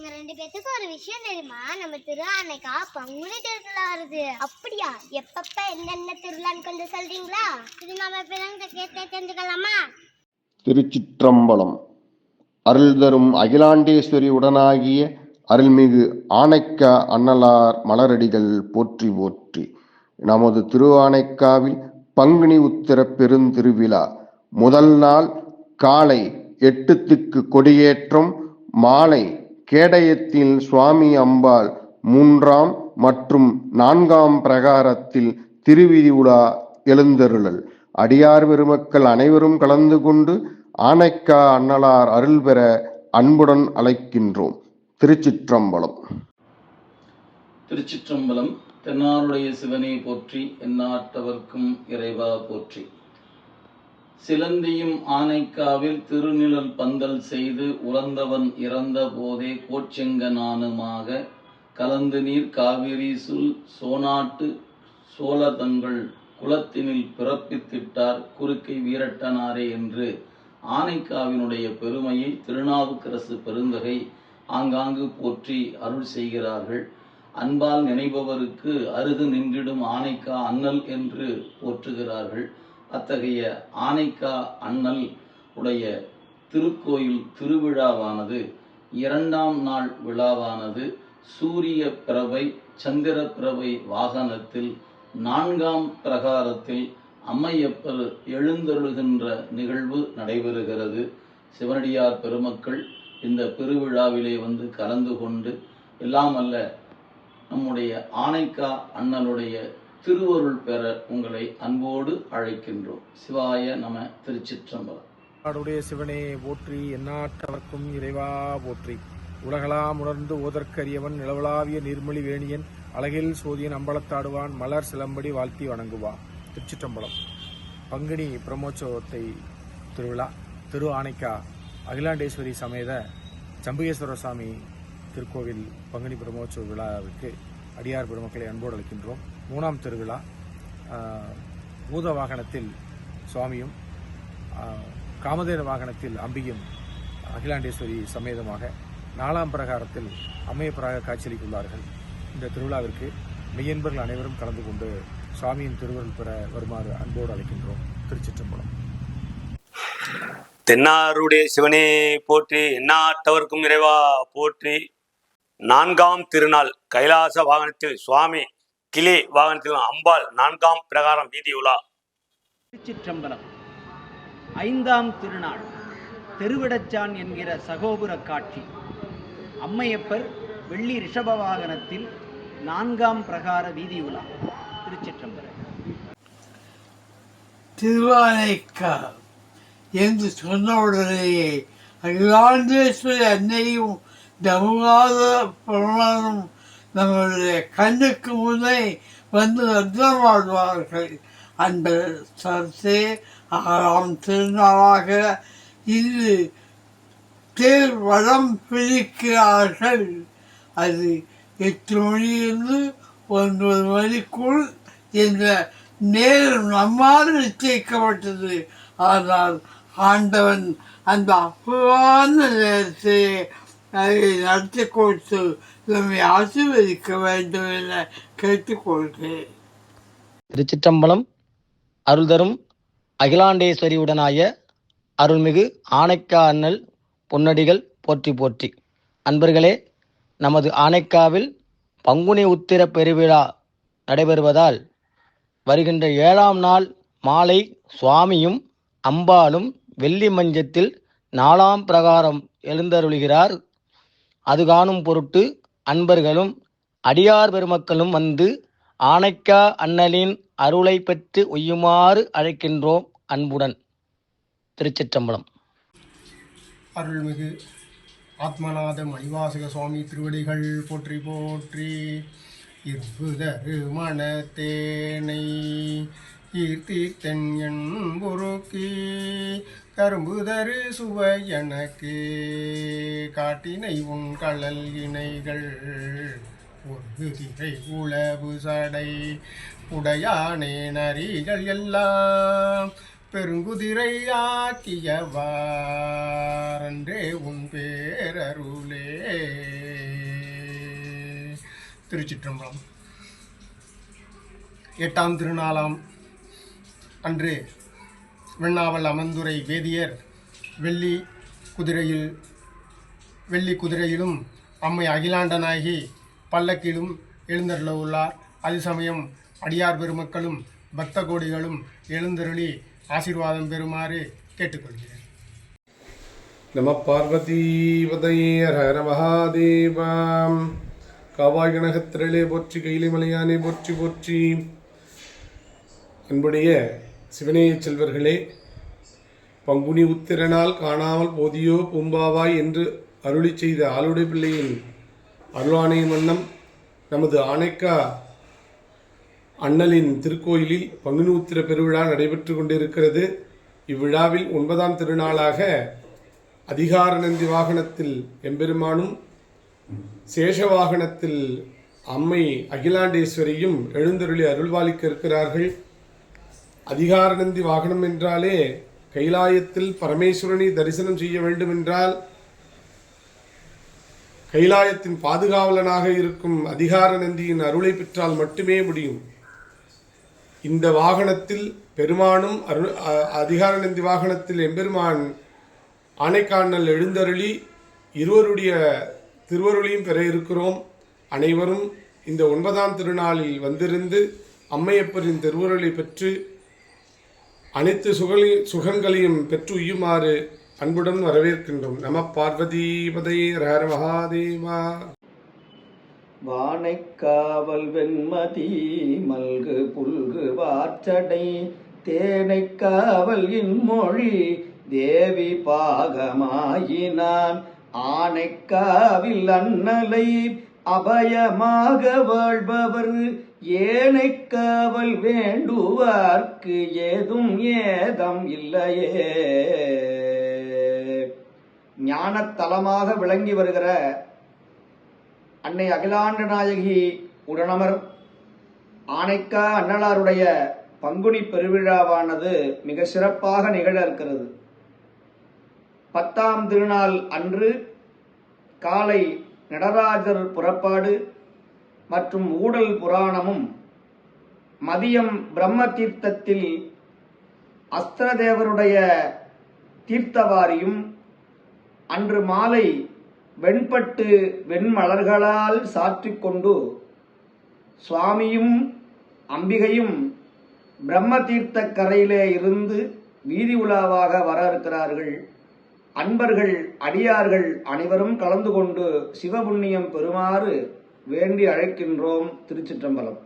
உங்க ரெண்டு பேத்துக்கு ஒரு விஷயம் தெரியுமா? நம்ம திருவானைக்கா பங்குனி திருவிழா வருது. அப்படியா? எப்பப்ப என்னென்ன திருவிழான்னு கொஞ்சம் சொல்றீங்களா? இது நம்ம பிறந்த கேட்டே தெரிஞ்சுக்கலாமா? திருச்சிற்றம்பலம். அருள் தரும் அகிலாண்டேஸ்வரி உடனாகிய அருள்மிகு ஆனைக்கா அன்னலார் மலரடிகள் போற்றி போற்றி. நமது திருவானைக்காவில் பங்குனி உத்திர பெருந்திருவிழா முதல் நாள் காலை 8 கொடியேற்றம், மாலை கேடயத்தில் சுவாமி அம்பாள் 3ஆம் மற்றும் 4ஆம் பிரகாரத்தில் திருவிதி உலா எழுந்தருளல். அடியார் பெருமக்கள் அனைவரும் கலந்து கொண்டு ஆனைக்கா அன்னலார் அருள் பெற அன்புடன் அழைக்கின்றோம். திருச்சிற்றம்பலம். திருச்சிற்றம்பலம். தென்னாருடைய சிவனை போற்றி, எந்நாட்டவர்க்கும் இறைவா போற்றி. சிலந்தியும் ஆனைக்காவில் திருநிழல் பந்தல் செய்து உலர்ந்தவன் இறந்த போதே கோச்செங்கனானுமாக கலந்து நீர் காவிரி சுல் சோநாட்டு சோழதங்கள் குலத்தினில் பிறப்பித்திட்டார் குறுக்கை வீரட்டனாரே என்று ஆனைக்காவினுடைய பெருமையை திருநாவுக்கரசு பெருந்தகை ஆங்காங்கு போற்றி அருள் செய்கிறார்கள். அன்பால் நினைப்பவருக்கு அருகு நின்றிடும் ஆனைக்கா அண்ணல் என்று போற்றுகிறார்கள். அத்தகைய ஆனைக்கா அண்ணல் உடைய திருக்கோயில் திருவிழாவானது 2ஆம் நாள் விழாவானது சூரிய பிரபை சந்திர பிரபை வாகனத்தில் 4ஆம் பிரகாரத்தில் அம்மையப்பர் எழுந்தருளுகின்ற நிகழ்வு நடைபெறுகிறது. சிவனடியார் பெருமக்கள் இந்த பெருவிழாவிலே வந்து கலந்து கொண்டு எல்லாம் அல்ல நம்முடைய ஆனைக்கா அண்ணலுடைய திருவருள் பெற உங்களை அன்போடு அழைக்கின்றோம். சிவாய நம. திருச்சிற்றம்பலம். நாடுடைய சிவனே போற்றி, எந்நாட்டவர்க்கும் இறைவா போற்றி. உலகலாம் உணர்ந்து ஓதற்கரியவன் நிலவலாவிய நீர்மொழி வேணியன் அழகில் சோதியன் அம்பலத்தாடுவான் மலர் சிலம்படி வாழ்த்தி வணங்குவான். திருச்சிற்றம்பலம். பங்குனி பிரம்மோற்சவத்தை திருவிழா திரு ஆனைக்கா அகிலாண்டேஸ்வரி சமேத சம்புகேஸ்வர சுவாமி திருக்கோவில் பங்குனி பிரம்மோற்சவ விழாவிற்கு அடியார் பெருமக்களை அன்போடு அழைக்கின்றோம். 3ஆம் திருவிழா பூத வாகனத்தில் சுவாமியும் காமதேன வாகனத்தில் அம்பியும் அகிலாண்டேஸ்வரி சமேதமாக 4ஆம் பிரகாரத்தில் அம்மையப்பராக காட்சியளித்துள்ளார்கள். இந்த திருவிழாவிற்கு மெய்யன்பர்கள் அனைவரும் கலந்து கொண்டு சுவாமியின் திருவருள் பெற வருமாறு அன்போடு அழைக்கின்றோம். திருச்சிற்றம்பலம். தென்னாருடைய சிவனே போற்றி, எந்நாட்டவர்க்கும் இறைவா போற்றி. 4ஆம் திருநாள் கைலாச வாகனத்தில் சுவாமி, கிளி வாகனத்தில் அம்பாள் 4ஆம் பிரகாரம் வீதி உலா. திருச்சிற்றம்பலம். 5ஆம் திருநாள் தெருவிடச்சான் என்கிற சகோபுர காட்சி. அம்மையப்பர் வெள்ளி ரிஷப வாகனத்தில் 4ஆம் பிரகார வீதி உலா. திருச்சிற்றம்பலம். திருவானைக்கா என்று சொன்னவுடனேயே அகிலாண்டேஸ்வரி அன்னையும் தமுகாத புராணம் நம்முடைய கண்ணுக்கு முன்னே வந்து அர்த்தமாடுவார்கள். அந்த சர்ச்சே 6ஆம் திருநாளாக இது தேர் வடம் பிடிக்கிறார்கள். அது 8 மணியிலிருந்து 9 மணிக்குள் என்ற நேரம் நம்மால் நிச்சயிக்கப்பட்டது. ஆனால் ஆண்டவன் அந்த அற்புதமான நேரத்தை நடத்தி கொடுத்து நம்மை ஆசீர்வதிக்க வேண்டும் என கேட்டுக்கொள்கிறேன். திருச்சிற்றம்பலம். அருள் தரும் அகிலாண்டேஸ்வரியுடனாய அருள்மிகு ஆனைக்கா அண்ணல் பொன்னடிகள் போற்றி போற்றி. அன்பர்களே, நமது ஆனைக்காவில் பங்குனி உத்திர பெருவிழா நடைபெறுவதால் வருகின்ற 7ஆம் நாள் மாலை சுவாமியும் அம்பாளும் வெள்ளி மஞ்சத்தில் 4ஆம் பிரகாரம் எழுந்தருளுகிறார். அது காணும் பொருட்டு அன்பர்களும் அடியார் பெருமக்களும் வந்து ஆனைக்கா அண்ணலின் அருளை பெற்று உய்யுமாறு அழைக்கின்றோம் அன்புடன். திருச்சிற்றம்பலம். அருள்மிகு ஆத்மநாத மணிவாசக சுவாமி திருவடிகள் போற்றி போற்றி. இருபுதரு மணத்தேனை ஈர்த்தீர்த்தன் என் பொருக்கி கரும்புதரு சுவை எனக்கு காட்டினை உன் கழல் இணைகள் ஒரு திகை உளவு சடை உடையானே நரிகள் எல்லாம் பெருங்குதிரை ஆக்கியவாரன்றே உன் பேரருளே. திருச்சிற்றம்பலம். 8ஆம் திருநாளாம் அன்று வெண்ணாவல் அமர்ந்துரை வேதியர் வெள்ளி குதிரையிலும் அம்மை அகிலாண்டநாயகி பல்லக்கிலும் எழுந்தருள உள்ளார். அது சமயம் அடியார் பெருமக்களும் பக்த கோடிகளும் எழுந்தருளி ஆசீர்வாதம் பெறுமாறு கேட்டுக்கொள்கிறேன். நம பார்வதீபதையர் ஹர மகாதேவாம். காவாய் கனகத்திரளே போற்றி, கைலி மலையானே போற்றி போற்றி. அன்புடைய சிவனேய செல்வர்களே, பங்குனி உத்திரனால் காணாமல் போதியோ பூம்பாவாய் என்று அருளி செய்த ஆளுடை பிள்ளையின் அருளாணையின் வண்ணம் நமது ஆனைக்கா அண்ணலின் திருக்கோயிலில் பங்குனி உத்திர பெருவிழா நடைபெற்று கொண்டிருக்கிறது. இவ்விழாவில் 9ஆம் திருநாளாக அதிகார நந்தி வாகனத்தில் எம்பெருமானும் சேஷ வாகனத்தில் அம்மை அகிலாண்டேஸ்வரியும் எழுந்தருளி அருள்வாளிக்க இருக்கிறார்கள். அதிகார நந்தி வாகனம் என்றாலே கைலாயத்தில் பரமேஸ்வரனை தரிசனம் செய்ய வேண்டும் என்றால் கைலாயத்தின் பாதுகாவலனாக இருக்கும் அதிகார நந்தியின் அருளை பெற்றால் மட்டுமே முடியும். இந்த வாகனத்தில் பெருமானும் அதிகார நந்தி வாகனத்தில் எம்பெருமான் ஆனைக்கானல் எழுந்தருளி இருவருடைய திருவருளையும் பெற இருக்கிறோம். அனைவரும் இந்த 9ஆம் திருநாளில் வந்திருந்து அம்மையப்பரின் திருவருளை பெற்று அனைத்து சுகங்களையும் பெற்று உய்யுமாறு அன்புடன் வரவேற்கின்றோம். நம பார்வதீபதை ஹர மகாதேவா. வானைக்காவல் வெண்மதி மல்கு புல்கு வார்ச்சடை தேனைக்காவல் இன்மொழி தேவி பாகமாயினான் ஆனைக்காவில் அண்ணலை அபயமாக வாழ்பவர் ஏனைக்காவல் வேண்டுவார்க்கு ஏதும் ஏதம் இல்லையே. ஞானத்தலமாக விளங்கி வருகிற அன்னை அகிலாண்ட நாயகி உடனமர் ஆனைக்கா அண்ணலாருடைய பங்குனி பெருவிழாவானது மிக சிறப்பாக நிகழ இருக்கிறது. 10ஆம் திருநாள் அன்று காலை நடராஜர் புறப்பாடு மற்றும் ஊடல் புராணமும், மதியம் பிரம்ம தீர்த்தத்தில் அஸ்திரதேவருடைய தீர்த்தவாரியும், அன்று மாலை வெண்பட்டு வெண்மலர்களால் சாற்றிக்கொண்டு சுவாமியும் அம்பிகையும் பிரம்ம தீர்த்த கரையிலே இருந்து வீதி உலாவாக வர இருக்கிறார்கள். அன்பர்கள் அடியார்கள் அனைவரும் கலந்து கொண்டு சிவபுண்ணியம் பெறுமாறு வேண்டி அழைக்கின்றோம். திருச்சிற்றம்பலம்.